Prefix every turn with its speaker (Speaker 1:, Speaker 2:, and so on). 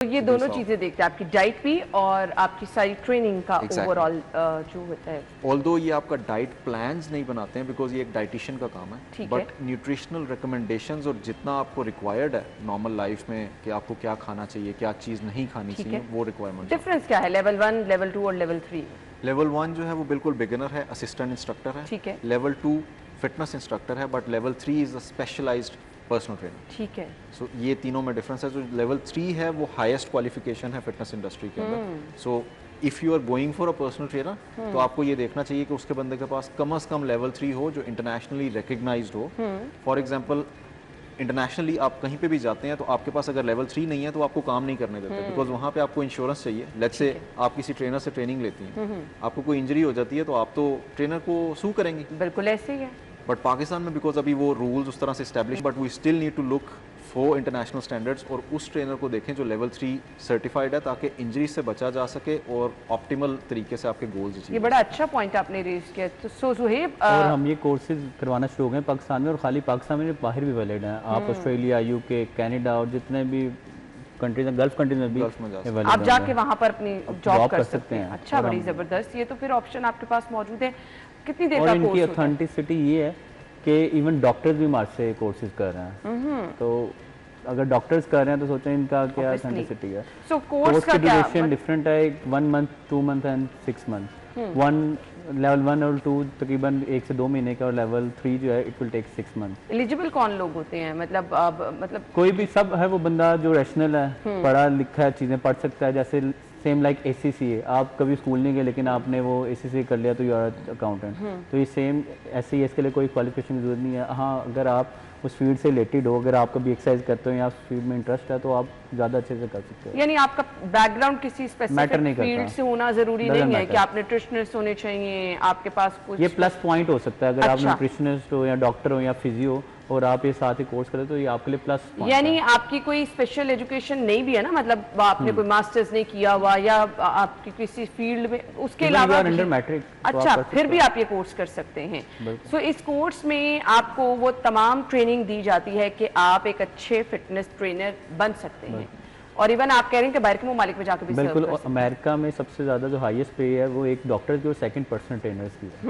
Speaker 1: तो ये दोनों चीजें देखते हैं, आपकी डाइट भी और आपकी सारी ट्रेनिंग का ओवरऑल जो होता है।
Speaker 2: ऑल्दो ये आपका डाइट प्लान्स नहीं बनाते हैं बिकॉज ये एक डाइटिशियन का काम है, बट न्यूट्रिशनल रिकमेंडेशंस और जितना आपको रिक्वायर्ड है नॉर्मल लाइफ में कि आपको क्या खाना चाहिए, क्या चीज़ नहीं खानी चाहिए, वो रिक्वायरमेंट।
Speaker 1: डिफरेंस क्या है लेवल 1, लेवल 2 और लेवल 3?
Speaker 2: लेवल 1 जो है वो बिल्कुल बिगिनर है, असिस्टेंट इंस्ट्रक्टर है।
Speaker 1: ठीक है।
Speaker 2: लेवल 2 फिटनेस इंस्ट्रक्टर है, but level 3 is a specialised personal trainer.
Speaker 1: ठीक है।
Speaker 2: सो ये तीनों में डिफरेंस है। जो लेवल 3 है वो हाईएस्ट क्वालिफिकेशन है फिटनेस इंडस्ट्री के अंदर। So if you are going for a personal trainer तो आपको ये देखना चाहिए कि उसके बंदे के पास कम से कम लेवल 3 हो जो इंटरनेशनली रिकग्नाइज्ड हो। फॉर एग्जांपल इंटरनेशनल आप कहीं पे भी जाते हैं तो आपके पास अगर लेवल 3 नहीं है तो आपको काम नहीं करने देते, बिकॉज वहाँ पे आपको इंश्योरेंस चाहिए। लेट्स से आप किसी ट्रेनर से ट्रेनिंग लेती हैं, आपको कोई इंजरी हो जाती है तो आप तो ट्रेनर को सू करेंगी।
Speaker 1: बिल्कुल ऐसे ही है।
Speaker 2: बट पाकिस्तान में बिकॉज अभी वो रूल्स उस तरह से establish, but we still need to look for international standards और उस ट्रेनर को देखें जो लेवल 3 सर्टिफाइड है, ताकि इंजरी से बचा जा सके और ऑप्टिमल तरीके से आपके गोल्स अचीव।
Speaker 1: ये बड़ा अच्छा पॉइंट आपने रेज किया। तो सो सुहेब,
Speaker 3: और हम ये कोर्सेज करवाना शुरू हो गए पाकिस्तान में, और खाली पाकिस्तान में बाहर भी वैलिड हैं। आप ऑस्ट्रेलिया, यूके, कनाडा और जितने भी कंट्रीज हैं, गल्फ कंट्रीज में भी
Speaker 1: आप जाके वहाँ पर अपनी जॉब कर सकते हैं। अच्छा, बड़ी
Speaker 3: हम
Speaker 1: जबरदस्त। ये तो फिर ऑप्शन आपके पास मौजूद है। कितनी देर
Speaker 3: और
Speaker 1: का
Speaker 3: इनकी
Speaker 1: कोर्स होता है?
Speaker 3: ऑथेंटिसिटी ये है कि इवन डॉक्टर्स भी हमारे से कोर्सेज कर रहे हैं। तो अगर डॉक्टर्स कर रहे हैं तो सोचें इनका क्या ऑथेंटिसिटी है।
Speaker 1: सो कोर्स का क्या
Speaker 3: ड्यूरेशन डिफरेंट है, 1 month, 2 month and 6 month. Level 1 और 2 तकरीबन 1 से 2 महीने का, और लेवल 3 जो है it will take 6 month.
Speaker 1: Eligible कौन लोग होते हैं? मतलब
Speaker 3: कोई भी सब है वो बंदा जो रैशनल है, पढ़ा लिखा है, चीज़ें पढ़ सकता है। जैसे सेम लाइक ACCA, आप कभी स्कूल नहीं गए लेकिन आपने वो ACCA कर लिया तो यू आर अकाउंटेंट। तो ये सेम ऐसे ही, इसके लिए कोई क्वालिफिकेशन की जरूरत नहीं है। हाँ, अगर आप उस फील्ड से रिलेटेड हो, अगर आप कभी एक्सरसाइज करते हो या उस फील्ड में इंटरेस्ट है तो आप ज़्यादा अच्छे से कर सकते हो।
Speaker 1: यानी आपका बैकग्राउंड किसी स्पेसिफिक फील्ड से होना जरूरी नहीं है कि आप न्यूट्रिशनिस्ट होने चाहिए, आपके पास कुछ।
Speaker 3: ये प्लस पॉइंट हो सकता है। अगर आप न्यूट्रिशनिस्ट हो या डॉक्टर हो या फिजियो और आप ये साथ ही कोर्स करें तो ये आपके लिए प्लस पॉइंट।
Speaker 1: यानी आपकी कोई स्पेशल एजुकेशन नहीं भी है ना, मतलब आपने कोई मास्टर्स नहीं किया हुआ या आपकी किसी फील्ड में, उसके अलावा
Speaker 3: अंडर मैट्रिक,
Speaker 1: अच्छा, फिर भी आप ये कोर्स कर सकते हैं। सो इस कोर्स में आपको वो तमाम ट्रेनिंग दी जाती है कि आप एक अच्छे फिटनेस ट्रेनर बन सकते हैं। और इवन आप कह रहे हैं कि बाहर के ममालिक में जाकर भी
Speaker 3: बिल्कुल। अमेरिका में सबसे ज़्यादा जो हाईएस्ट पे है वो एक डॉक्टर की और सेकंड पर्सनल ट्रेनर्स की है।